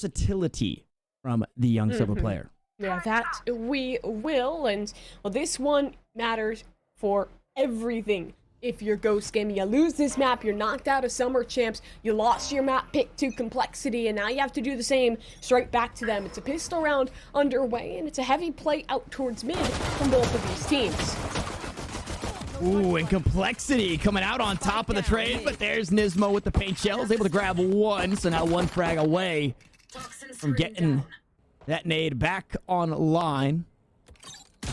versatility from the young silver player. Yeah, that we will. And well, this one matters for everything. If you're Ghost Game, you lose this map, you're knocked out of Summer Champs, you lost your map pick to Complexity, and now you have to do the same straight back to them. It's a pistol round underway, and it's a heavy play out towards mid from both of these teams. Ooh, and Complexity coming out on top of the trade, but there's Nismo with the paint shells, able to grab one, so now one frag away from getting that nade back online.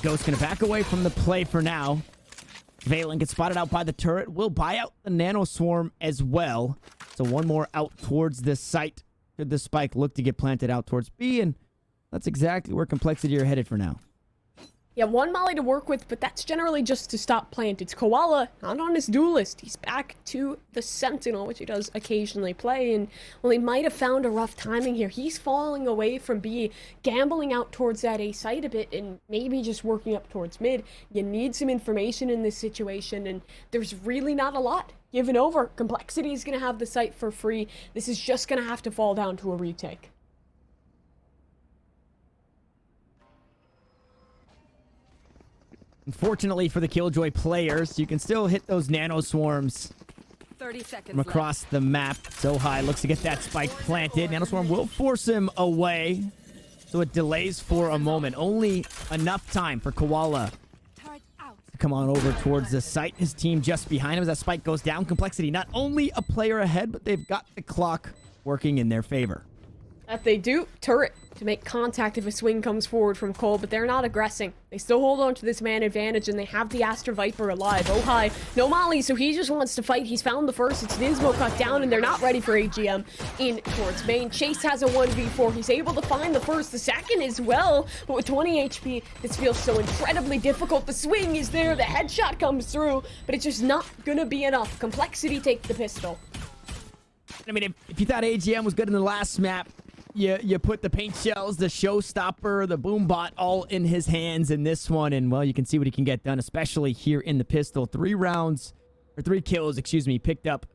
Ghost gonna back away from the play for now. Valen gets spotted out by the turret. Will buy out the nano swarm as well. So one more out towards this site. Should the spike look to get planted out towards B, and that's exactly where Complexity are headed for now. Yeah, one molly to work with, but that's generally just to stop plant. It's Koala, not on his duelist. He's back to the Sentinel, which he does occasionally play, and well, he might have found a rough timing here. He's falling away from B, gambling out towards that A site a bit, and maybe just working up towards mid. You need some information in this situation, and there's really not a lot given over. Complexity is going to have the site for free. This is just going to have to fall down to a retake. Unfortunately for the Killjoy players, you can still hit those nano swarms 30 seconds from across the map. SoaR looks to get that spike planted. Nano swarm will force him away, so it delays for a moment. Only enough time for Koala to come on over towards the site. His team just behind him as that spike goes down. Complexity not only a player ahead, but they've got the clock working in their favor. That they do. Turret to make contact if a swing comes forward from Cole, but they're not aggressing. They still hold on to this man advantage, and they have the Astra Viper alive. Oh, hi. No molly, so he just wants to fight. He's found the first. It's Nismo cut down, and they're not ready for AGM in towards main. Chase has a 1v4. He's able to find the first, the second as well, but with 20 HP, this feels so incredibly difficult. The swing is there, the headshot comes through, but it's just not gonna be enough. Complexity take the pistol. I mean, if you thought AGM was good in the last map, you put the paint shells, the showstopper, the boom bot all in his hands in this one, and well, you can see what he can get done, especially here in the pistol. 3 kills, excuse me, picked up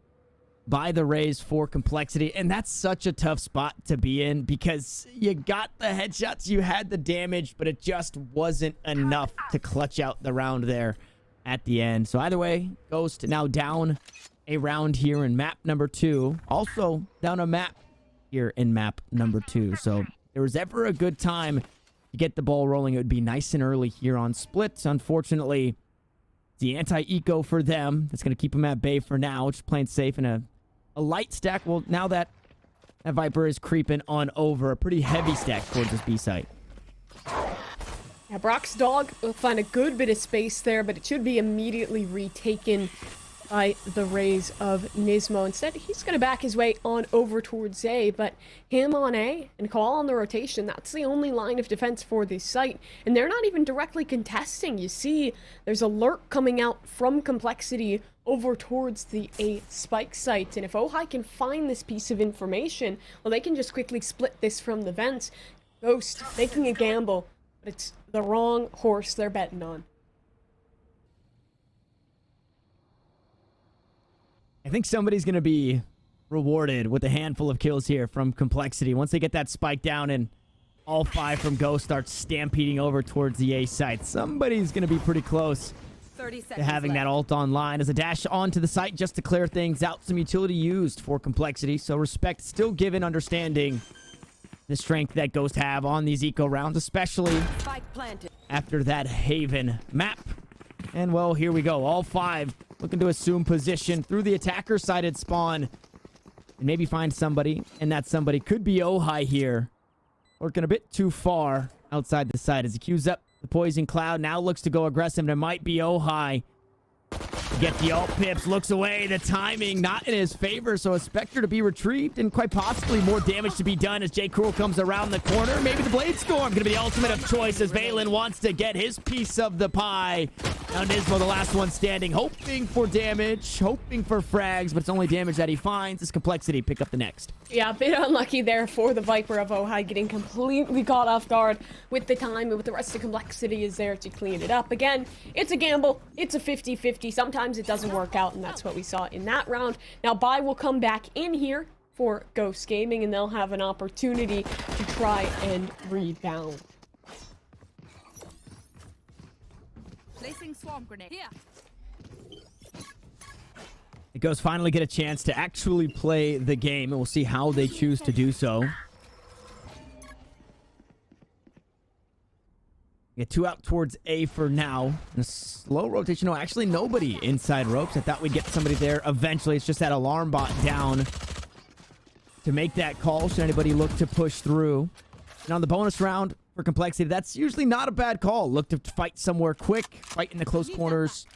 by the Rays for Complexity, and that's such a tough spot to be in because you got the headshots, you had the damage, but it just wasn't enough to clutch out the round there at the end. So either way, Ghost now down a round here in map number 2, also down a map here in map number 2. So if there was ever a good time to get the ball rolling, it would be nice and early here on Split. Unfortunately, the anti-eco for them. That's going to keep them at bay for now, just playing safe in a light stack. Well, now that Viper is creeping on over, a pretty heavy stack towards this B site. Yeah, Brock's dog will find a good bit of space there, but it should be immediately retaken by the Rays of Nismo. Instead, he's going to back his way on over towards A, but him on A and Call on the rotation, that's the only line of defense for this site, and they're not even directly contesting. You see, there's a lurk coming out from Complexity over towards the A spike site, and if OOKERS can find this piece of information, well, they can just quickly split this from the vents. Ghost making a gamble, but it's the wrong horse they're betting on. I think somebody's going to be rewarded with a handful of kills here from Complexity. Once they get that spike down and all 5 from Ghost start stampeding over towards the A site, somebody's going to be pretty close to having that ult online. As a dash onto the site just to clear things out. Some utility used for Complexity, so respect still given, understanding the strength that Ghost have on these eco rounds, especially after that Haven map. And well, here we go. All 5 looking to assume position through the attacker-sided spawn and maybe find somebody, and that somebody could be OOKERS here. Working a bit too far outside the site as he queues up the Poison Cloud. Now looks to go aggressive, and it might be OOKERS. Get the ult pips, looks away. The timing not in his favor, so a Spectre to be retrieved and quite possibly more damage to be done as J. Cruel comes around the corner. Maybe the Blade Storm going to be the ultimate of choice as Valen wants to get his piece of the pie. Now Nismo, the last one standing, hoping for damage, hoping for frags, but it's only damage that he finds. His Complexity pick up the next. Yeah, a bit unlucky there for the Viper of OOKERS, getting completely caught off guard with the time, and with the rest of Complexity is there to clean it up. Again, it's a gamble. It's a 50-50. Sometimes it doesn't work out, and that's what we saw in that round. Now, Bai will come back in here for Ghost Gaming, and they'll have an opportunity to try and rebound. Placing swarm grenade. Here. The Ghosts finally get a chance to actually play the game, and we'll see how they choose to do so. Get 2 out towards A for now. And a slow rotation. No, actually nobody inside ropes. I thought we'd get somebody there eventually. It's just that alarm bot down to make that call should anybody look to push through. And on the bonus round for complexity, that's usually not a bad call. Look to fight somewhere quick, fight in the close quarters.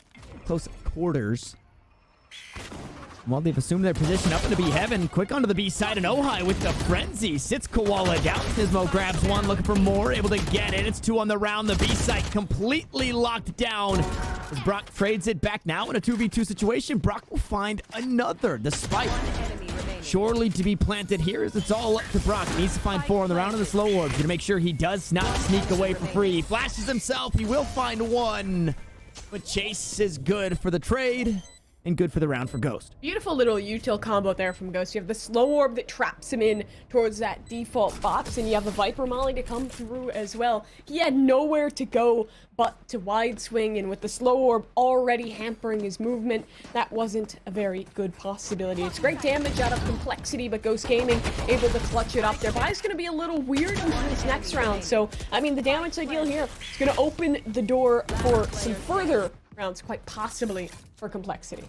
Well, they've assumed their position up into B heaven. Quick onto the B side, and Ohai with the frenzy. Sits Koala down. Nismo grabs one, looking for more. Able to get it. It's 2 on the round. The B side completely locked down. As Brock trades it back now in a 2v2 situation, Brock will find another. The spike surely to be planted here as it's all up to Brock. Needs to find 4 on the round of the slow orbs to make sure he does not sneak away for free. He flashes himself. He will find 1. But Chase is good for the trade. And good for the round for Ghost. Beautiful little util combo there from Ghost. You have the slow orb that traps him in towards that default box, and you have the Viper Molly to come through as well. He had nowhere to go but to wide swing, and with the slow orb already hampering his movement, that wasn't a very good possibility. It's great damage out of complexity, but Ghost Gaming able to clutch it up. Their buy is going to be a little weird into this next round, so, I mean, the damage they deal here is going to open the door for some further rounds, quite possibly, for complexity.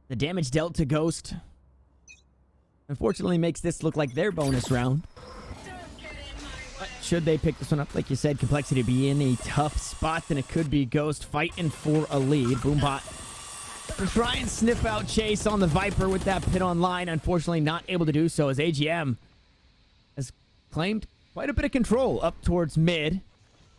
The damage dealt to Ghost unfortunately makes this look like their bonus round. But should they pick this one up, like you said, complexity be in a tough spot, then it could be Ghost fighting for a lead. Boombot to try and sniff out Chase on the Viper with that pit online. Unfortunately not able to do so as AGM has claimed quite a bit of control up towards mid.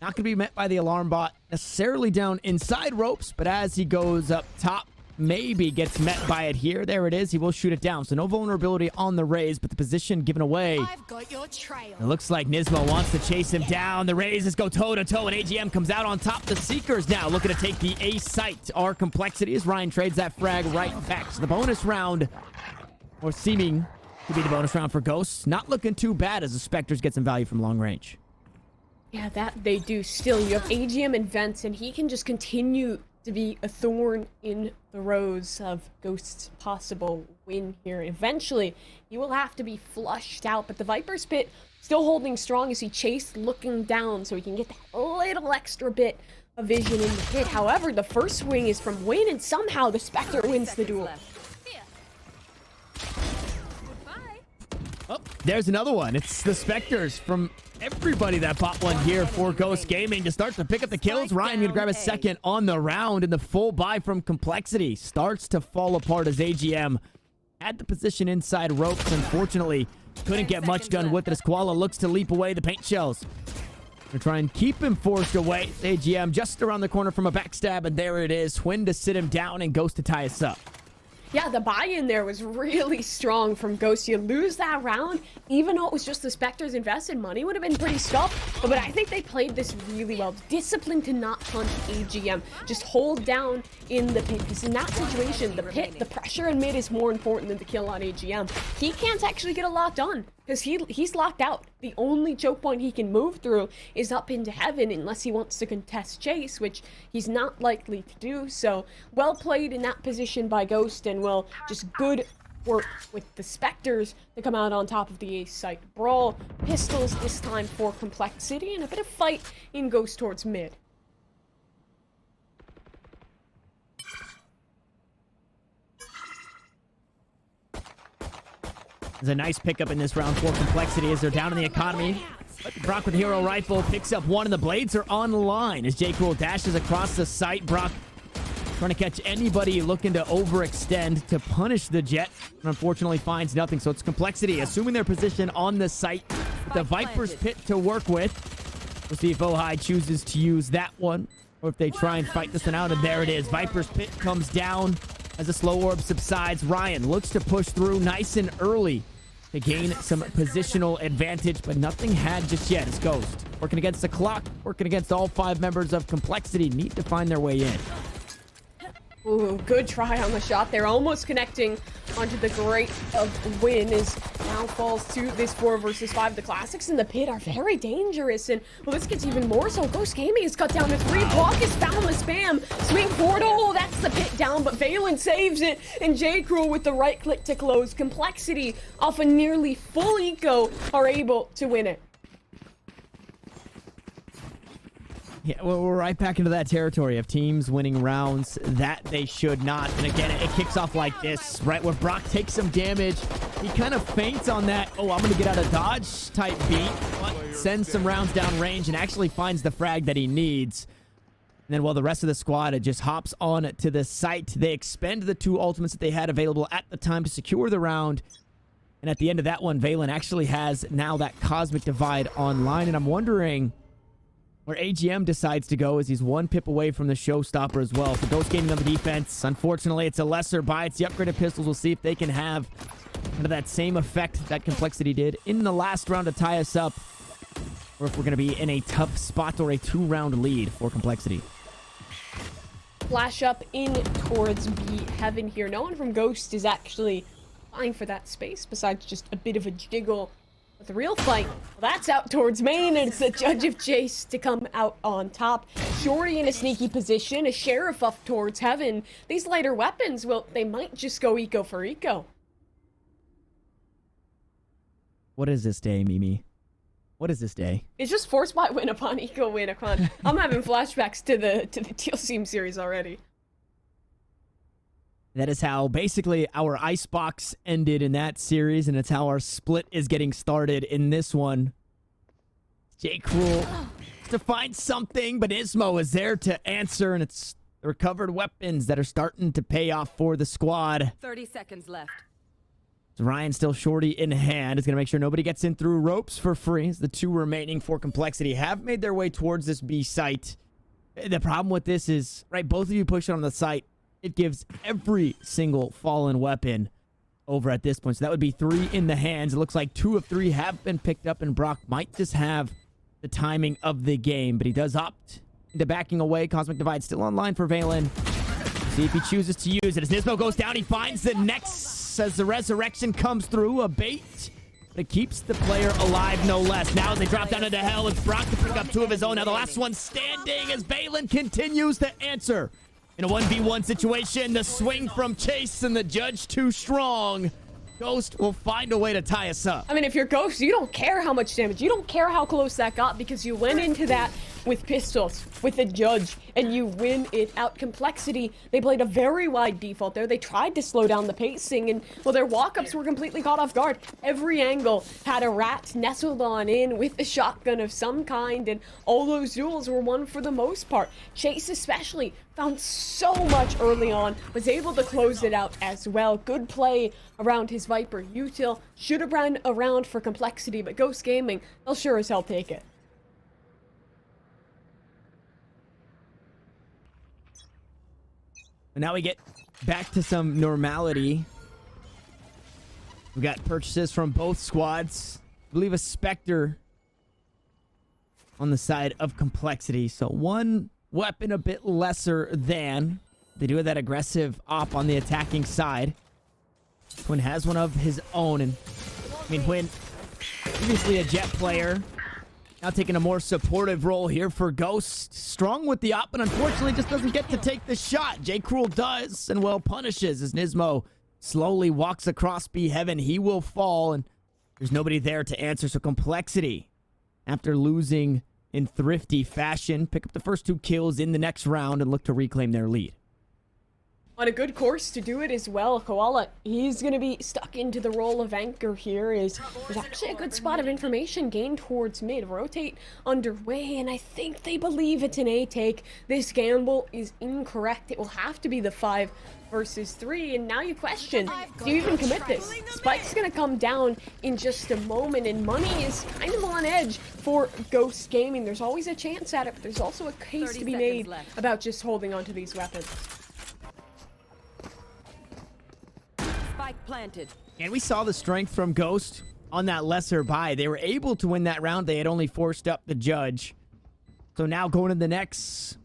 Not going to be met by the alarm bot necessarily down inside ropes, but as he goes up top, maybe gets met by it here. There it is. He will shoot it down. So no vulnerability on the Raze, but the position given away. I've got your trail. It looks like Nismo wants to chase him down. The Razes go toe-to-toe, and AGM comes out on top. The Seekers now looking to take the A site. Our complexity as Ryan trades that frag right back. So the bonus round, or seeming to be the bonus round for Ghosts, not looking too bad as the Spectres get some value from long range. Yeah, that they do. Still, you have AGM and Vents, and he can just continue to be a thorn in the rows of Ghost's possible win here. Eventually, he will have to be flushed out, but the Viper's Pit still holding strong as he chased looking down so he can get that little extra bit of vision in the pit. However, the first swing is from Wayne, and somehow the Spectre wins the duel. Oh, there's another one. It's the Spectres from everybody that bought one here for Ghost Gaming to start to pick up the kills. Ryan gonna grab a second on the round, and the full buy from complexity starts to fall apart as AGM had the position inside ropes. Unfortunately, couldn't get much done with it as Koala looks to leap away the paint shells. They're trying to keep him forced away. AGM just around the corner from a backstab, and there it is. Twin to sit him down and Ghost to tie us up. Yeah, the buy-in there was really strong from Ghost. You lose that round, even though it was just the Spectres invested, money would have been pretty scuffed. But I think they played this really well. Disciplined to not hunt AGM. Just hold down in the pit. Because in that situation, the pit, the pressure in mid is more important than the kill on AGM. He can't actually get a lot done because he's locked out. The only choke point he can move through is up into heaven unless he wants to contest Chase, which he's not likely to do. So well played in that position by Ghost, and well, just good work with the Spectres to come out on top of the ace site brawl. Pistols this time for complexity, and a bit of fight in Ghost towards mid. There's a nice pickup in this round for complexity as they're down in the economy. But Brock with the hero rifle picks up one, and the blades are on the line as J. Cool dashes across the site. Brock trying to catch anybody looking to overextend to punish the Jet, and unfortunately finds nothing. So it's complexity assuming their position on the site. The Viper's Pit to work with. We'll see if Ohai chooses to use that one, or if they try and fight this one out, and there it is. Viper's Pit comes down as the slow orb subsides. Ryan looks to push through nice and early to gain some positional advantage, but nothing had just yet. It's Ghost Working against the clock, working against all 5 members of Complexity. Need to find their way in. Ooh, good try on the shot there. Almost connecting onto the Great of Win as now falls to this 4 versus 5. The Classics in the pit are very dangerous. And, well, this gets even more so. Ghost Gaming is cut down to 3. Block is found the spam. Swing forward. Oh, that's the pit down, but Valen saves it. And J. Cruel with the right click to close. Complexity off a nearly full eco are able to win it. Yeah, well, we're right back into that territory of teams winning rounds that they should not. And again, it kicks off like this, right? Where Brock takes some damage. He kind of feints on that, oh, I'm going to get out of dodge type beat. But sends some rounds down range and actually finds the frag that he needs. And then while the rest of the squad just hops on to the site, they expend the 2 ultimates that they had available at the time to secure the round. And at the end of that one, Valen actually has now that Cosmic Divide online. And I'm wondering where AGM decides to go, as he's 1 pip away from the showstopper as well. For Ghost Gaming on the defense, unfortunately, it's a lesser buy. It's the upgraded pistols. We'll see if they can have kind of that same effect that Complexity did in the last round to tie us up, or if we're going to be in a tough spot or a 2-round lead for Complexity. Flash up in towards B Heaven here. No one from Ghost is actually vying for that space, besides just a bit of a jiggle. But the real fight, well, that's out towards main, and it's the Judge of Chase to come out on top. Shorty in a sneaky position, a Sheriff up towards Heaven. These lighter weapons, well, they might just go eco for eco. What is this day, Mimi? What is this day? It's just force buy win upon eco win upon. I'm having flashbacks to the Teal Seam series already. That is how basically our Icebox ended in that series, and it's how our split is getting started in this one. J. Cruel to find something, but Ismo is there to answer, and it's the recovered weapons that are starting to pay off for the squad. 30 seconds left. So Ryan still Shorty in hand. Is going to make sure nobody gets in through ropes for free, as the 2 remaining for Complexity have made their way towards this B site. The problem with this is, right, both of you push it on the site. It gives every single fallen weapon over at this point. So that would be 3 in the hands. It looks like 2 of 3 have been picked up, and Brock might just have the timing of the game, but he does opt into backing away. Cosmic Divide still online for Valen. See if he chooses to use it. As Nismo goes down, he finds the next as the resurrection comes through. A bait, but it keeps the player alive no less. Now as they drop down into hell, it's Brock to pick up 2 of his own. Now the last one standing as Valen continues to answer. In a 1v1 situation, the swing from Chase and the Judge too strong. Ghost will find a way to tie us up. I mean, if you're Ghost, you don't care how much damage. You don't care how close that got, because you went into that with pistols, with a Judge, and you win it out. Complexity, they played a very wide default there. They tried to slow down the pacing, and, well, their walk-ups were completely caught off guard. Every angle had a rat nestled on in with a shotgun of some kind, and all those duels were won for the most part. Chase especially found so much early on, was able to close it out as well. Good play around his Viper. Util should have run around for Complexity, but Ghost Gaming, they'll sure as hell take it. And now we get back to some normality. We got purchases from both squads. I believe a Spectre on the side of Complexity. So 1 weapon a bit lesser than. They do have that aggressive op on the attacking side. Quinn has one of his own. And I mean, Quinn, previously a Jet player, now taking a more supportive role here for Ghost. Strong with the op, but unfortunately just doesn't get to take the shot. J. Cruel does, and well punishes as Nismo slowly walks across B Heaven. He will fall, and there's nobody there to answer. So Complexity, after losing in thrifty fashion, pick up the first 2 kills in the next round and look to reclaim their lead. On a good course to do it as well. Koala, he's going to be stuck into the role of anchor here. There's actually a good spot of information gained towards mid. Rotate underway, and I think they believe it's an A take. This gamble is incorrect. It will have to be the 5 versus 3, and now you question, do you even commit this? Spike's going to come down in just a moment, and money is kind of on edge for Ghost Gaming. There's always a chance at it, but there's also a case to be made about just holding onto these weapons. Spike planted. And we saw the strength from Ghost on that lesser buy. They were able to win that round. They had only forced up the judge. So now going to the next,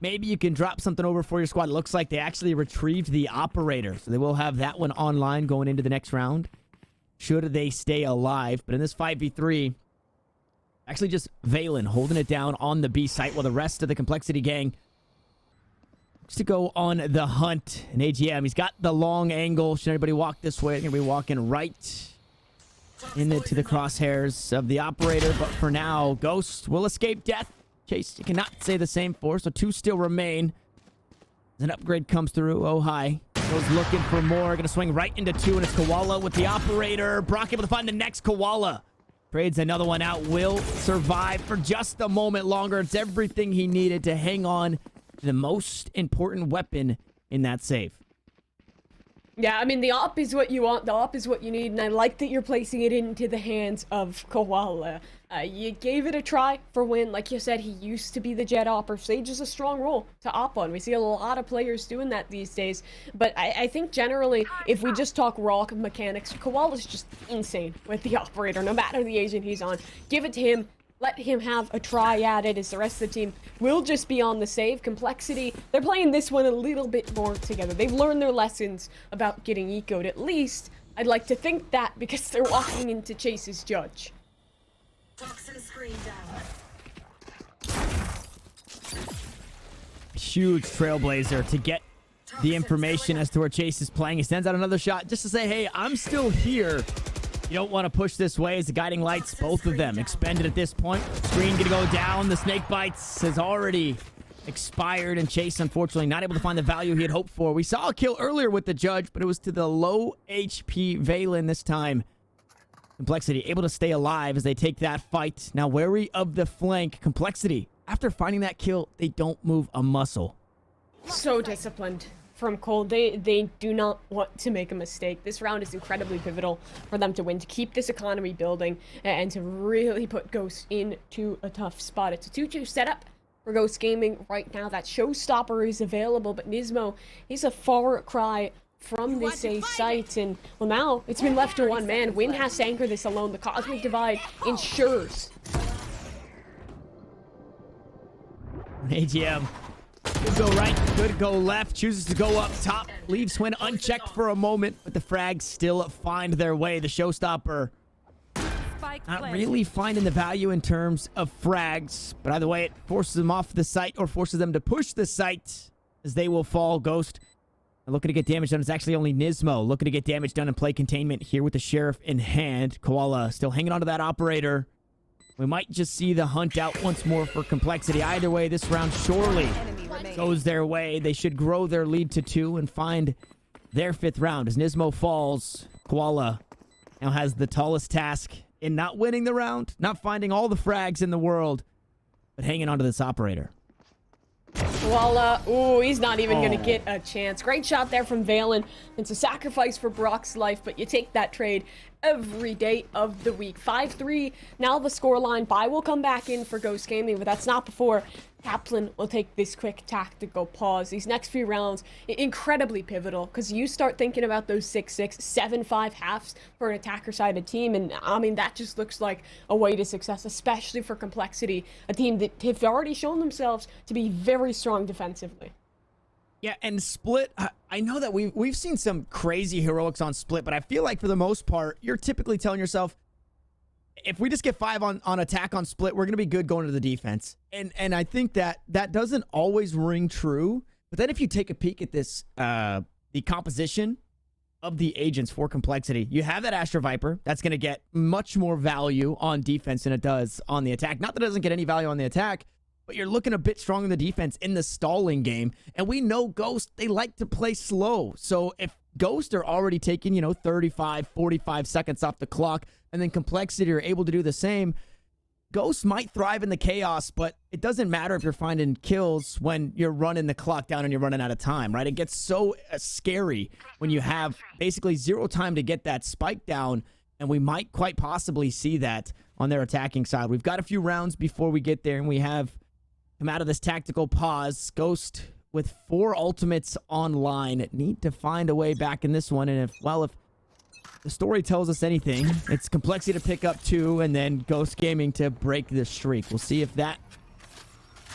maybe you can drop something over for your squad. It looks like they actually retrieved the operator. So they will have that one online going into the next round, should they stay alive. But in this 5v3, actually just Valen holding it down on the B site while the rest of the Complexity gang looks to go on the hunt. And AGM, he's got the long angle. Should anybody walk this way, they're going to be walking right into the crosshairs of the operator. But for now, Ghost will escape death. Chase, you cannot say the same for, so 2 still remain. An upgrade comes through. Oh, hi. Goes looking for more. Going to swing right into 2, and it's Koala with the operator. Brock able to find the next Koala. Trades another one out. Will survive for just a moment longer. It's everything he needed to hang on to the most important weapon in that save. Yeah, I mean, the op is what you want, the op is what you need, and I like that you're placing it into the hands of Koala. You gave it a try for win. Like you said, he used to be the Jet Opper. Sage is a strong role to op on. We see a lot of players doing that these days. But I think generally, if we just talk raw mechanics, Koala's just insane with the operator, no matter the agent he's on. Give it to him. Let him have a try at it, as the rest of the team will just be on the save. Complexity, they're playing this one a little bit more together. They've learned their lessons about getting ecoed, at least. I'd like to think that, because they're walking into Chase's judge. Toxin screen down. Huge trailblazer to get the information as to where Chase is playing. He sends out another shot just to say, hey, I'm still here. You don't want to push this way as the guiding lights, both of them expended at this point. Screen going to go down. The snake bites has already expired, and Chase, unfortunately, not able to find the value he had hoped for. We saw a kill earlier with the judge, but it was to the low HP Valen this time. Complexity able to stay alive as they take that fight. Now wary of the flank. Complexity, after finding that kill, they don't move a muscle. So disciplined from Cole. They do not want to make a mistake. This round is incredibly pivotal for them to win, to keep this economy building, and to really put Ghost into a tough spot. It's a 2-2 setup for Ghost Gaming right now. That showstopper is available, but Nismo, he's a far cry from this A site, and well, now it's been left to one man. Win has to anchor this alone. The Cosmic Divide ensures. AGM could go right, could go left, chooses to go up top, leaves Swin unchecked for a moment, but the frags still find their way. The showstopper not really finding the value in terms of frags, but either way, it forces them off the site or forces them to push the site as they will fall. Ghost looking to get damage done. It's actually only Nismo looking to get damage done and play containment here with the Sheriff in hand. Koala still hanging on to that operator. We might just see the hunt out once more for Complexity. Either way, this round surely goes their way. They should grow their lead to 2 and find their 5th round. As Nismo falls, Koala now has the tallest task in not winning the round, not finding all the frags in the world, but hanging on to this operator. Koala, ooh, he's not even going to get a chance. Great shot there from Valen. It's a sacrifice for Brock's life, but you take that trade every day of the week. 5-3, now the scoreline. Buy will come back in for Ghost Gaming, but that's not before Kaplan will take this quick tactical pause. These next few rounds, incredibly pivotal, because you start thinking about those 6-6, 7-5 halves for an attacker-sided team, and I mean, that just looks like a way to success, especially for Complexity, a team that have already shown themselves to be very strong defensively. Yeah, and Split, I know that we've seen some crazy heroics on Split, but I feel like for the most part, you're typically telling yourself, if we just get 5 on attack on Split, we're going to be good going to the defense. And I think that doesn't always ring true. But then if you take a peek at this, the composition of the agents for Complexity, you have that Astra Viper. That's going to get much more value on defense than it does on the attack. Not that it doesn't get any value on the attack, but you're looking a bit strong in the defense in the stalling game. And we know Ghost, they like to play slow. So if Ghost are already taking, 35, 45 seconds off the clock, and then Complexity are able to do the same, Ghost might thrive in the chaos, but it doesn't matter if you're finding kills when you're running the clock down and you're running out of time, right? It gets so scary when you have basically 0 time to get that spike down, and we might quite possibly see that on their attacking side. We've got a few rounds before we get there, and we have come out of this tactical pause. Ghost with 4 ultimates online need to find a way back in this one, and if the story tells us anything, it's Complexity to pick up 2 and then Ghost Gaming to break the streak. We'll see if that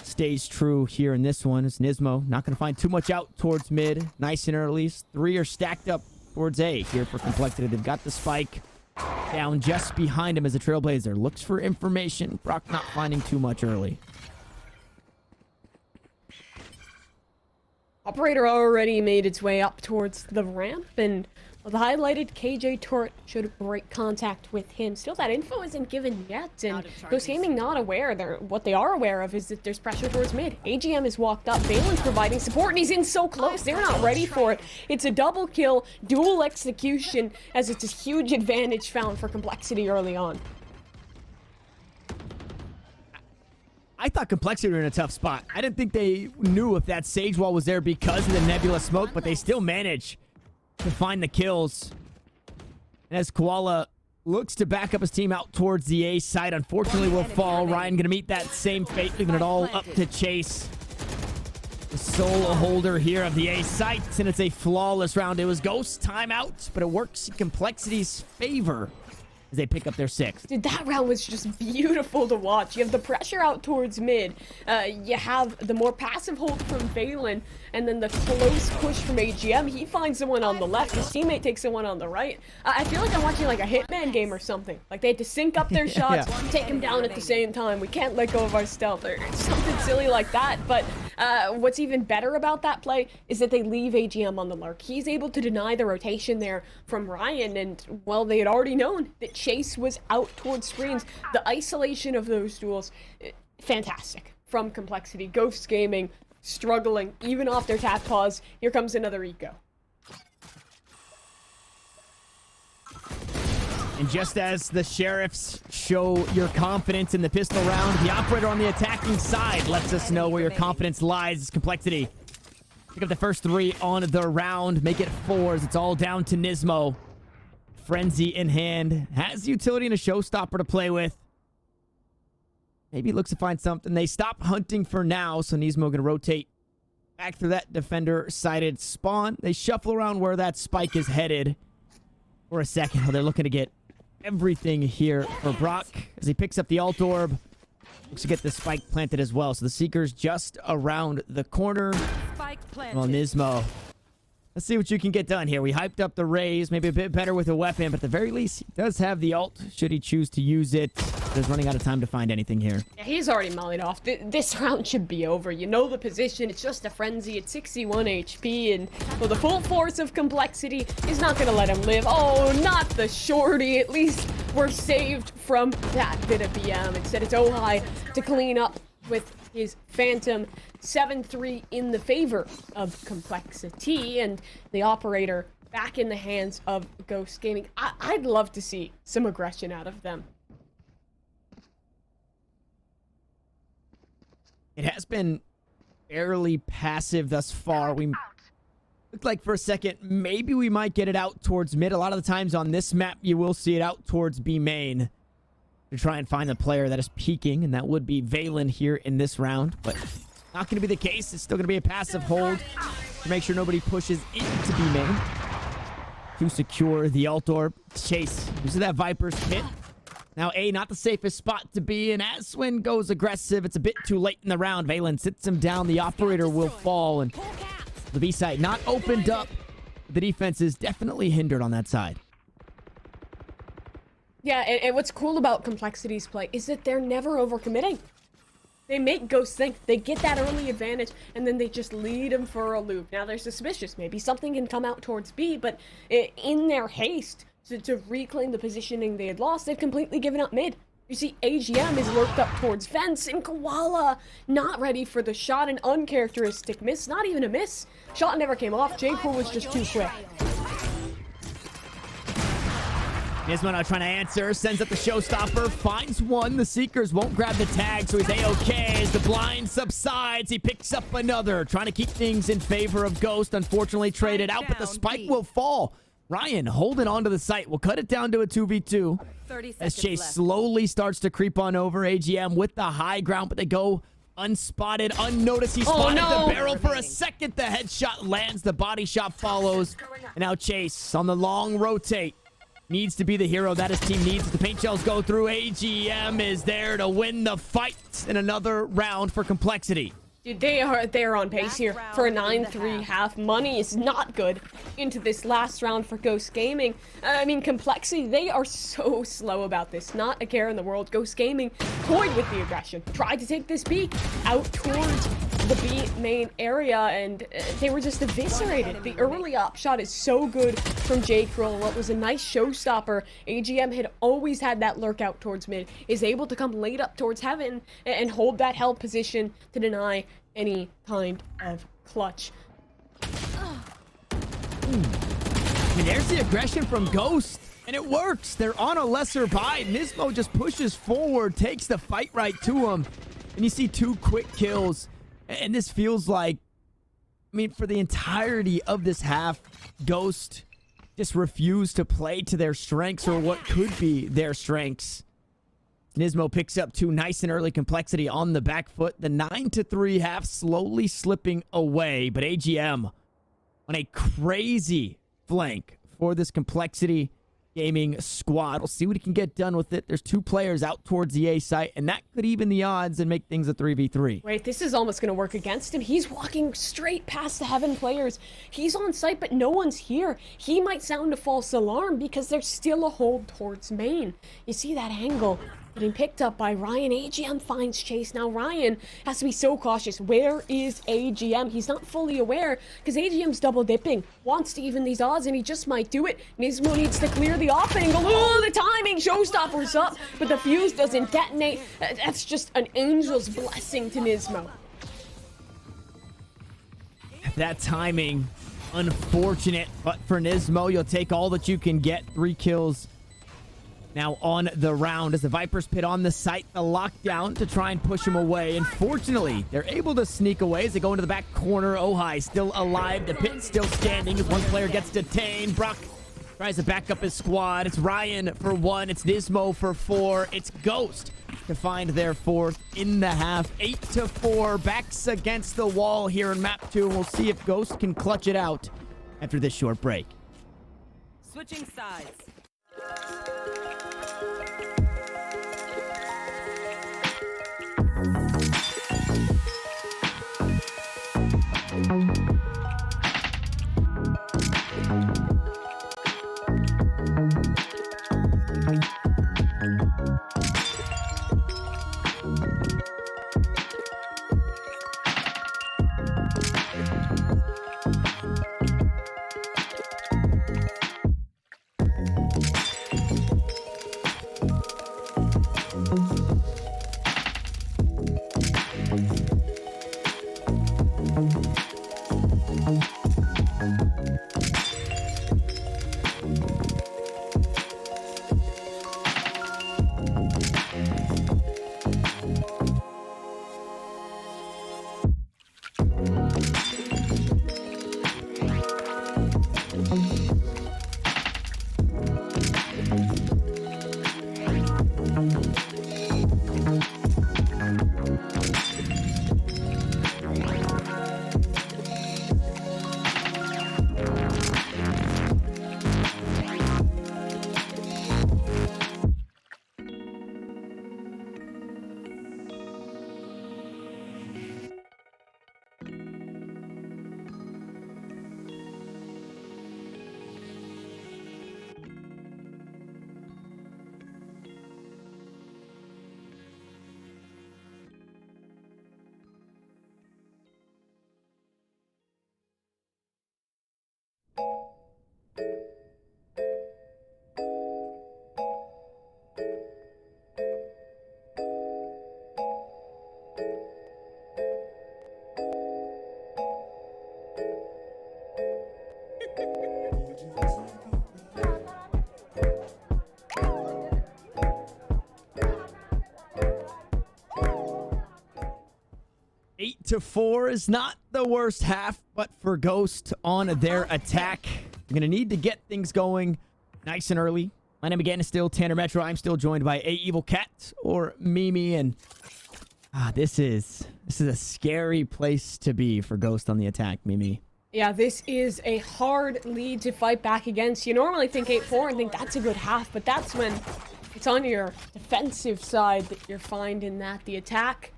stays true here in this one. It's Nismo. Not going to find too much out towards mid. Nice and early. 3 are stacked up towards A here for Complexity. They've got the spike down just behind him as a Trailblazer. Looks for information. Brock not finding too much early. Operator already made its way up towards the ramp, and the highlighted KJ turret should break contact with him. Still, that info isn't given yet, and Ghost Gaming not aware. What they are aware of is that there's pressure towards mid. AGM is walked up. Valen's providing support, and he's in so close. They're not ready for it. It's a double kill, dual execution, as it's a huge advantage found for Complexity early on. I thought Complexity were in a tough spot. I didn't think they knew if that Sage Wall was there because of the Nebula smoke, but they still managed to find the kills. And as Koala looks to back up his team out towards the A side, unfortunately will fall. Ryan gonna meet that same fate, leaving it all up to Chase. The solo holder here of the A site, and it's a flawless round. It was Ghost timeout, but it works in Complexity's favor as they pick up their 6th. Dude, that round was just beautiful to watch. You have the pressure out towards mid. You have the more passive hold from Valen, and then the close push from AGM. He finds someone on the left. His teammate takes someone on the right. I feel like I'm watching like a Hitman game or something. Like they had to sync up their shots, take him down at the same time. We can't let go of our stealth or something silly like that. But what's even better about that play is that they leave AGM on the lark. He's able to deny the rotation there from Ryan, and well, they had already known that Chase was out towards screens. The isolation of those duels, fantastic from Complexity. Ghost Gaming struggling even off their tap pause. Here comes another eco. And just as the Sheriffs show your confidence in the pistol round, the operator on the attacking side lets us know where your confidence lies. Complexity pick up the first 3 on the round, make it 4s. It's all down to Nismo. Frenzy in hand, has utility and a showstopper to play with. Maybe looks to find something. They stop hunting for now, so Nismo going to rotate back through that defender-sided spawn. They shuffle around where that spike is headed for a second. Well, they're looking to get everything here for Brock as he picks up the alt orb. Looks to get the spike planted as well. So the Seeker's just around the corner. Spike planted. Well, Nismo, let's see what you can get done here. We hyped up the Raze, maybe a bit better with a weapon, but at the very least, he does have the ult, should he choose to use it. He's running out of time to find anything here. Yeah, he's already mollied off. This round should be over. You know the position. It's just a frenzy. It's 61 HP, and well, the full force of Complexity is not going to let him live. Oh, not the shorty. At least we're saved from that bit of BM. Instead, it's OHI to clean up with his Phantom. 7-3 in the favor of Complexity, and the operator back in the hands of Ghost Gaming. I'd love to see some aggression out of them. It has been fairly passive thus far. We looked like for a second, maybe we might get it out towards mid. A lot of the times on this map, you will see it out towards B main to try and find the player that is peeking, and that would be Valen here in this round, but not going to be the case. It's still going to be a passive hold to make sure nobody pushes into B main to secure the alt orb. Chase uses that Viper's pit. Now A, not the safest spot to be, and as Swin goes aggressive, it's a bit too late in the round. Valen sits him down. The operator will fall, and the B side not opened up. The defense is definitely hindered on that side. Yeah, and what's cool about Complexity's play is that they're never overcommitting. They make Ghost think, they get that early advantage, and then they just lead him for a loop. Now they're suspicious. Maybe something can come out towards B, but in their haste to reclaim the positioning they had lost, they've completely given up mid. You see, AGM is lurked up towards fence, and Koala not ready for the shot. An uncharacteristic miss, not even a miss. Shot never came off. J-Pool was just too quick. Nismo now trying to answer, sends up the showstopper, finds one. The Seekers won't grab the tag, so he's A-okay. As the blind subsides, he picks up another, trying to keep things in favor of Ghost. Unfortunately traded out, but the spike will fall. Ryan holding on to the site. We'll cut it down to a 2v2 as Chase slowly starts to creep on over. AGM with the high ground, but they go unspotted, unnoticed. He spotted the barrel for a second. The headshot lands, the body shot follows. And now Chase on the long rotate. needs to be the hero that his team needs. The paint shells go through. AGM is there to win the fight in another round for Complexity. Dude, they're on pace here for a 9-3 half. Money is not good into this last round for Ghost Gaming. I mean, Complexity, they are so slow about this. Not a care in the world. Ghost Gaming toyed with the aggression, tried to take this B out towards the B main area, and they were just eviscerated. The early op shot is so good from J. Kroll. What was a nice showstopper. AGM had always had that lurk out towards mid, is able to come late up towards heaven and hold that held position to deny any kind of clutch. I mean, there's the aggression from Ghost, and it works. They're on a lesser buy. Nismo just pushes forward, takes the fight right to him, and you see 2 quick kills. And this feels like, I mean, for the entirety of this half, Ghost just refused to play to their strengths, or what could be their strengths. Nismo picks up 2 nice and early. Complexity on the back foot. The 9-3 half slowly slipping away, but AGM on a crazy flank for this Complexity Gaming squad. We'll see what he can get done with it. There's 2 players out towards the A site, and that could even the odds and make things a 3v3. Wait, this is almost going to work against him. He's walking straight past the heaven players. He's on site, but no one's here. He might sound a false alarm because there's still a hold towards main. You see that angle getting picked up by Ryan. AGM finds Chase. Now Ryan has to be so cautious. Where is AGM? He's not fully aware because AGM's double dipping. Wants to even these odds, and he just might do it. Nismo needs to clear the off angle. Oh, the timing! Showstopper's up, but the fuse doesn't detonate. That's just an angel's blessing to Nismo. That timing, unfortunate, but for Nismo, you'll take all that you can get. 3 kills now on the round as the Vipers pit on the site, the lockdown to try and push him away. And fortunately, they're able to sneak away as they go into the back corner. Ohai still alive. The pit still standing as one player gets detained. Brock tries to back up his squad. It's Ryan for 1. It's Nismo for 4. It's Ghost to find their 4th in the half. 8-4. Backs against the wall here in map 2. We'll see if Ghost can clutch it out after this short break. Switching sides. Eight to 4 is not the worst half, but for Ghost on their attack, they're going to need to get things going nice and early. My name again is still Tanner Metro. I'm still joined by A Evil Cat or Mimi, and this is a scary place to be for Ghost on the attack, Mimi. Yeah, this is a hard lead to fight back against. You normally think 8-4 and think that's a good half, but that's when it's on your defensive side that you're finding that the attack,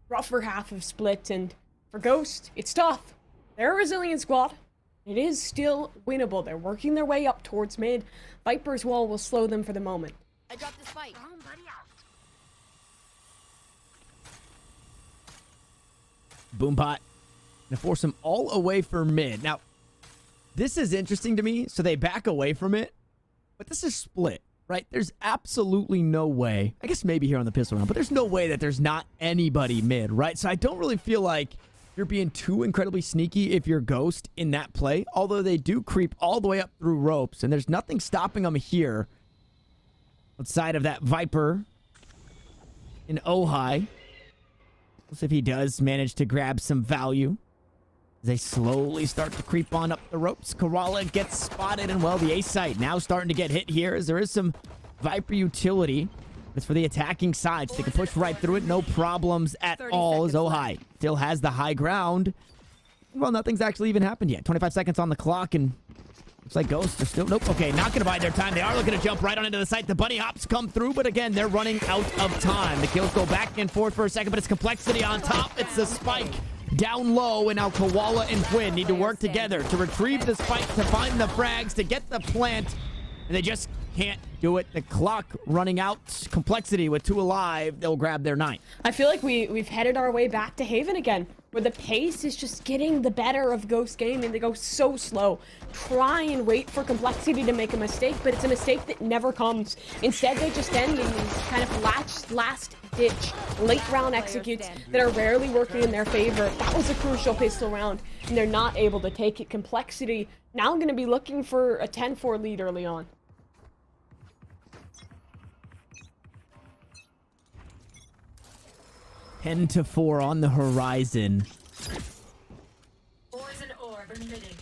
rougher half of split, and for Ghost, it's tough. They're a resilient squad. It is still winnable. They're working their way up towards mid. Viper's wall will slow them for the moment. I dropped the spike. Boombot gonna force them all away for mid. Now, this is interesting to me. So they back away from it, but this is split, right? There's absolutely no way. I guess maybe here on the pistol round, but there's no way that there's not anybody mid, right? So I don't really feel like you're being too incredibly sneaky if you're Ghost in that play. Although they do creep all the way up through ropes, and there's nothing stopping them here outside of that Viper in Ojai. We'll see if he does manage to grab some value as they slowly start to creep on up the ropes. Kowareta gets spotted, and well, the A site now starting to get hit here as there is some Viper utility. It's for the attacking side, so they can push right through it. No problems at all as Ojai still has the high ground. Well, nothing's actually even happened yet. 25 seconds on the clock, and looks like Ghosts are still... Nope, okay, not going to bide their time. They are looking to jump right on into the site. The bunny hops come through, but again, they're running out of time. The kills go back and forth for a second, but it's Complexity on top. It's the spike down low, and now Koala and Quinn need to work together to retrieve the spike, to find the frags, to get the plant, and they just can't do it. The clock running out. Complexity with 2 alive. They'll grab their 9. I feel like we've headed our way back to Haven again, where the pace is just getting the better of Ghost Gaming. They go so slow. Try and wait for Complexity to make a mistake, but it's a mistake that never comes. Instead, they just end in these kind of last-ditch, late-round executes that are rarely working in their favor. That was a crucial pistol round, and they're not able to take it. Complexity now going to be looking for a 10-4 lead early on. Ten to 4 on the horizon. Poison orb emitting.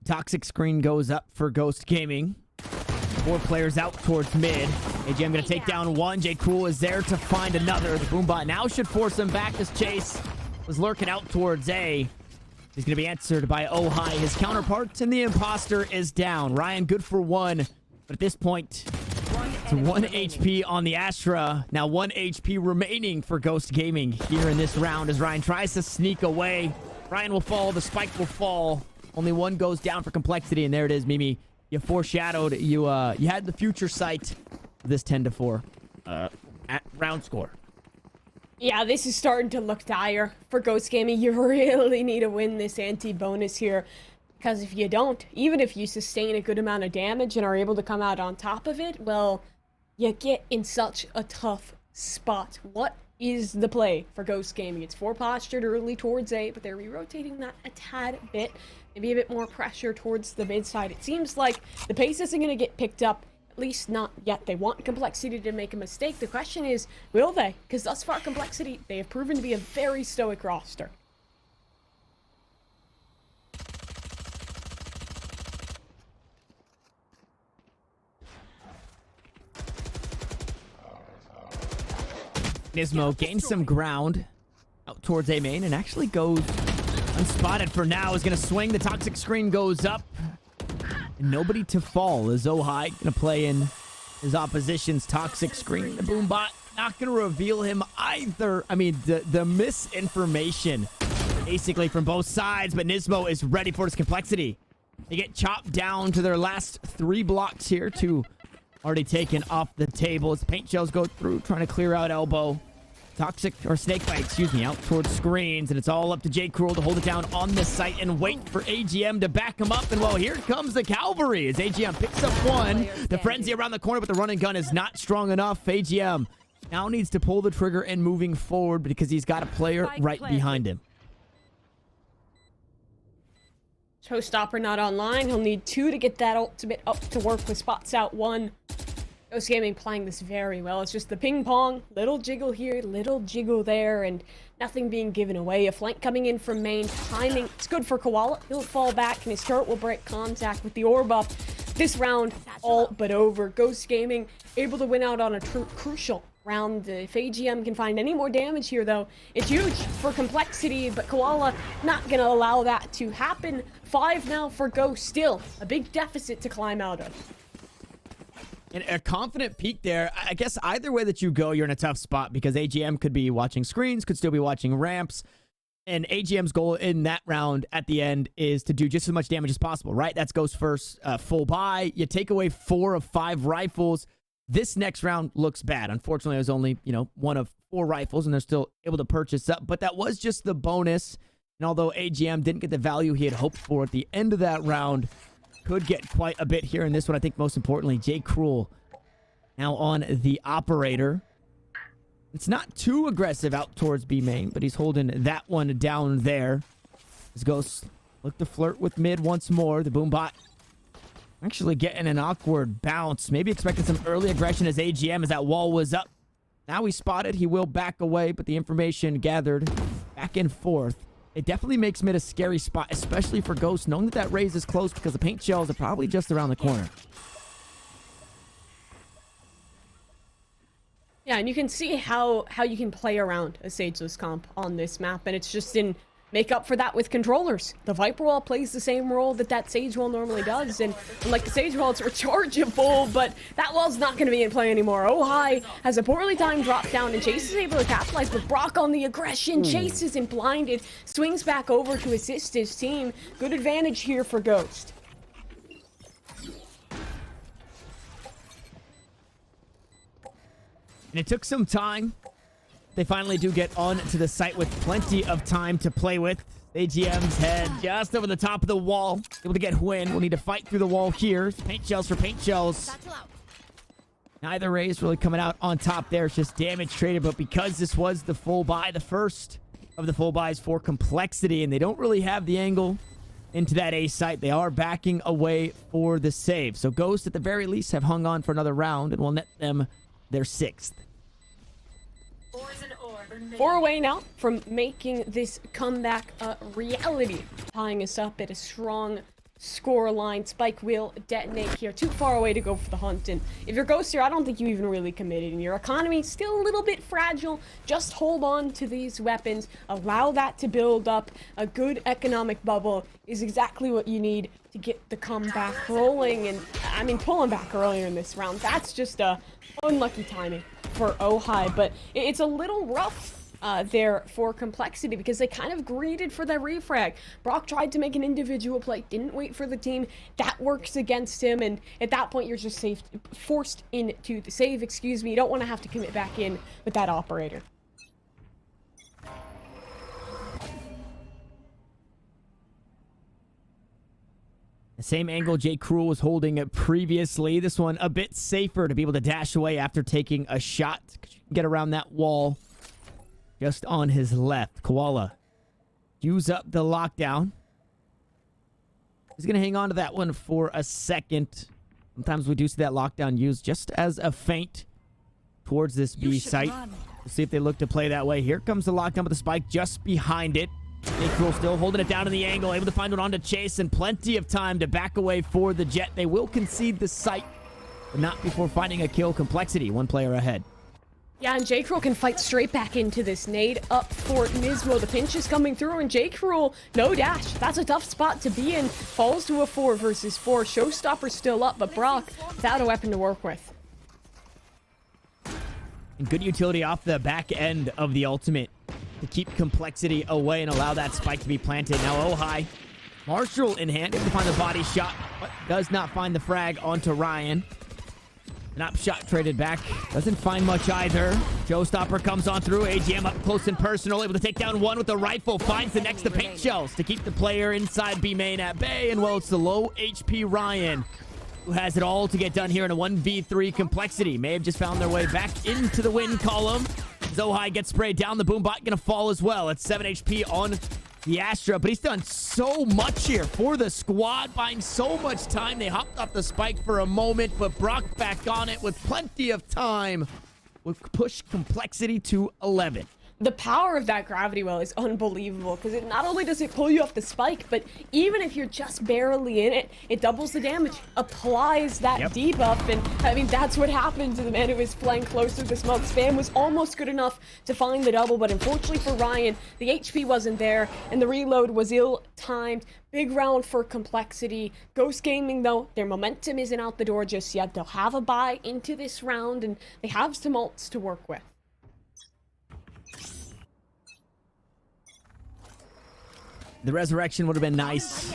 Toxic screen goes up for Ghost Gaming. 4 players out towards mid. AGM gonna take down 1. J. Cool is there to find another. The Boombot now should force him back as Chase was lurking out towards A. He's gonna be answered by Ojai, his counterpart, and the imposter is down. Ryan good for 1, but at this point, it's 1 HP on the Astra. Now 1 HP remaining for Ghost Gaming here in this round as Ryan tries to sneak away. Ryan will fall. The spike will fall. Only 1 goes down for Complexity, and there it is, Mimi. You foreshadowed. You had the future sight of this 10 to 4 at round score. Yeah, this is starting to look dire for Ghost Gaming. You really need to win this anti-bonus here. Because if you don't, even if you sustain a good amount of damage and are able to come out on top of it, well, you get in such a tough spot. What is the play for Ghost Gaming? It's 4 postured early towards A, but they're re-rotating that a tad bit. Maybe a bit more pressure towards the mid side. It seems like the pace isn't going to get picked up, at least not yet. They want Complexity to make a mistake. The question is, will they? Because thus far, Complexity, they have proven to be a very stoic roster. Nismo gains some ground out towards A main and actually goes unspotted for now. Is going to swing. The toxic screen goes up. And nobody to fall as Ojai going to play in his opposition's toxic screen. The Boombot not going to reveal him either. I mean, the misinformation basically from both sides, but Nismo is ready for his Complexity. They get chopped down to their last 3 blocks here. 2 already taken off the table as paint shells go through, trying to clear out elbow. Toxic, or Snakebite, excuse me, out towards screens, and it's all up to J. Cruel to hold it down on this site and wait for AGM to back him up. And well, here comes the cavalry as AGM picks up 1. The frenzy around the corner, but the running gun is not strong enough. AGM now needs to pull the trigger and moving forward because he's got a player right behind him. Showstopper not online. He'll need 2 to get that ultimate up to work with spots out 1. Ghost Gaming playing this very well. It's just the ping pong, little jiggle here, little jiggle there, and nothing being given away. A flank coming in from main. Timing, it's good for Koala. He'll fall back, and his turret will break contact with the orb up. This round, all but over. Ghost Gaming able to win out on a crucial round. If AGM can find any more damage here, though, it's huge for Complexity, but Koala not gonna allow that to happen. 5 now for Ghost, still a big deficit to climb out of. And a confident peak there. I guess either way that you go, you're in a tough spot because AGM could be watching screens, could still be watching ramps. And AGM's goal in that round at the end is to do just as much damage as possible, right? That's Ghost first full buy. You take away 4 of 5 rifles. This next round looks bad. Unfortunately, it was only, 1 of 4 rifles, and they're still able to purchase up. But that was just the bonus. And although AGM didn't get the value he had hoped for at the end of that round, could get quite a bit here in this one. I think most importantly, J. Cruel now on the operator. It's not too aggressive out towards B main, but he's holding that one down there. As Ghost look to flirt with mid once more. The Boombot actually getting an awkward bounce. Maybe expecting some early aggression as AGM as that wall was up. Now he's spotted. He will back away, but the information gathered back and forth. It definitely makes mid a scary spot, especially for Ghost, knowing that that raise is close because the paint shells are probably just around the corner. Yeah, and you can see how you can play around a Sageless comp on this map, and it's just in make up for that with controllers. The Viper Wall plays the same role that Sage Wall normally does, and like the Sage Wall, it's rechargeable, but that wall's not going to be in play anymore. OOKERS has a poorly timed drop down, and Chase is able to capitalize, but Brock on the aggression, chases and blinded, swings back over to assist his team. Good advantage here for Ghost. And it took some time. They finally do get on to the site with plenty of time to play with. AGM's head just over the top of the wall. Able to get Hwin. We'll need to fight through the wall here. Paint shells for paint shells. Neither raise really coming out on top there. It's just damage traded. But because this was the full buy, the first of the full buys for Complexity, and they don't really have the angle into that A site, they are backing away for the save. So Ghost, at the very least, have hung on for another round and will net them their 6th. 4 away now from making this comeback a reality, tying us up at a strong score line. Spike will detonate here. Too far away to go for the hunt, and if you're Ghost here, I don't think you even really committed, and your economy still a little bit fragile. Just hold on to these weapons, allow that to build up. A good economic bubble is exactly what you need to get the comeback rolling, and I mean pulling back earlier in this round, that's just unlucky timing for OOKERS, but it's a little rough there for Complexity because they kind of greeted for their refrag. Brock tried to make an individual play, didn't wait for the team. That works against him, and at that point you're just forced into the save, You don't want to have to commit back in with that operator. The same angle J. Cruel was holding it previously. This one a bit safer to be able to dash away after taking a shot. Get around that wall just on his left. Koala use up the lockdown. He's going to hang on to that one for a second. Sometimes we do see that lockdown used just as a feint towards this B site. We'll see if they look to play that way. Here comes the lockdown with the spike just behind it. J. Cruel still holding it down in the angle, able to find one on to Chase, and plenty of time to back away for the Jet. They will concede the site, but not before finding a kill. Complexity, 1 player ahead. Yeah, and J. Cruel can fight straight back into this nade up for Nismo. The pinch is coming through, and J. Cruel, no dash. That's a tough spot to be in. Falls to a 4 versus 4. Showstopper's still up, but Brock without a weapon to work with. And good utility off the back end of the ultimate to keep Complexity away and allow that spike to be planted. Now OOKERS, Marshall in hand, able to find the body shot, but does not find the frag onto Ryan. Not shot traded back. Doesn't find much either. Showstopper comes on through. AGM up close and personal. Able to take down 1 with the rifle. Finds the next to paint shells to keep the player inside B main at bay. And well, it's the low HP Ryan who has it all to get done here in a 1v3. Complexity may have just found their way back into the win column. OOKERS gets sprayed down. The Boombot gonna fall as well. It's 7 HP on the Astra, but he's done so much here for the squad, buying so much time. They hopped off the spike for a moment, but Brock back on it with plenty of time. We'll push Complexity to 11. The power of that gravity well is unbelievable because it not only does it pull you off the spike, but even if you're just barely in it, it doubles the damage, applies that debuff, and I mean, that's what happened to the man who was flying close to the smoke. Spam was almost good enough to find the double, but unfortunately for Ryan, the HP wasn't there, and the reload was ill-timed. Big round for Complexity. Ghost Gaming, though, their momentum isn't out the door just yet. They'll have a bye into this round, and they have some ults to work with. The resurrection would have been nice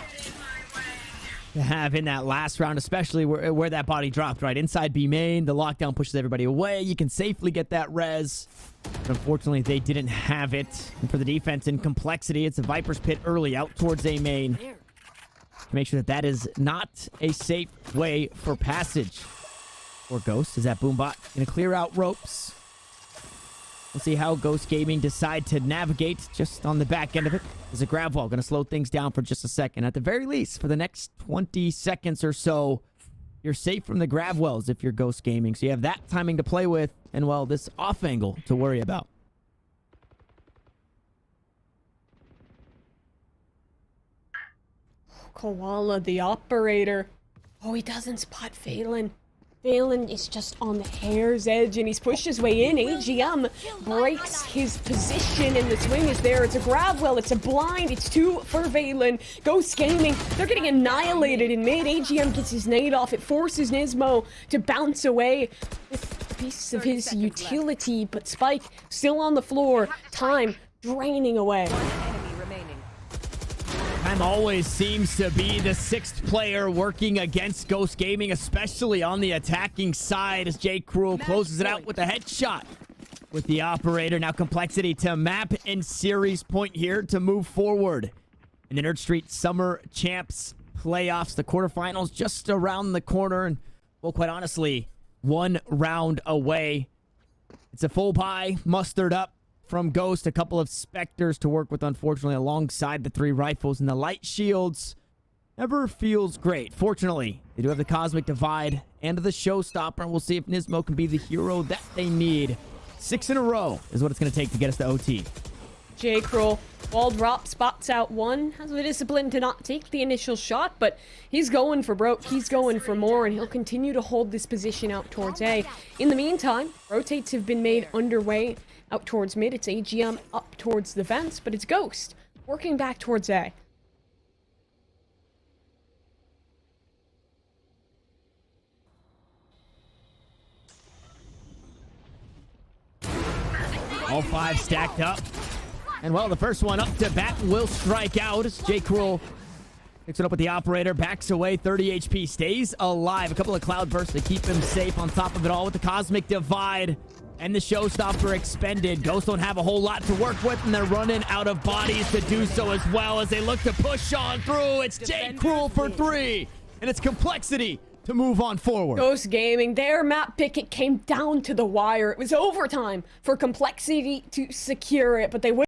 to have in that last round, especially where that body dropped, right? Inside B main, the lockdown pushes everybody away. You can safely get that res. But unfortunately, they didn't have it. And for the defense in Complexity, it's a Viper's Pit early out towards A main. To make sure that that is not a safe way for passage. Or Ghost, is that Boombot going to clear out ropes? We'll see how Ghost Gaming decide to navigate just on the back end of it. There's a grab wall. Going to slow things down for just a second. At the very least, for the next 20 seconds or so, you're safe from the grab wells if you're Ghost Gaming. So you have that timing to play with and, well, this off angle to worry about. Koala, the operator. Oh, he doesn't spot Phelan. Phelan is just on the hair's edge, and he's pushed his way in. AGM breaks his position, and the swing is there. It's a grab well, it's a blind, it's two for Valen. Ghost Gaming, they're getting annihilated in mid. AGM gets his nade off. It forces Nismo to bounce away with a piece of his utility, but Spike still on the floor. Time draining away. Time always seems to be the sixth player working against Ghost Gaming, especially on the attacking side, as J. Cruel closes it out with a headshot with the operator. Now Complexity to map and series point here to move forward in the Nerd Street Summer Champs playoffs. The quarterfinals just around the corner, and, well, quite honestly, one round away. It's a full buy, mustered up from Ghost, a couple of Spectres to work with, unfortunately, alongside the 3 rifles, and the light shields never feels great. Fortunately, they do have the Cosmic Divide and the Showstopper, and we'll see if Nismo can be the hero that they need. 6 in a row is what it's going to take to get us to OT. J. Cruel, wall drop, spots out one, has the discipline to not take the initial shot, but he's going for broke, he's going for more, and he'll continue to hold this position out towards A. In the meantime, rotates have been made underway out towards mid. It's AGM up towards the fence, but it's Ghost working back towards A. All 5 stacked up. And, well, the first one up to bat will strike out as J. Cruel picks it up with the operator, backs away, 30 HP, stays alive. A couple of cloud bursts to keep him safe on top of it all with the Cosmic Divide. And the Showstopper expended. Ghosts don't have a whole lot to work with, and they're running out of bodies to do so as well as they look to push on through. It's J. Cruel for 3, and it's Complexity to move on forward. Ghost Gaming, their map pick, it came down to the wire. It was overtime for Complexity to secure it, but they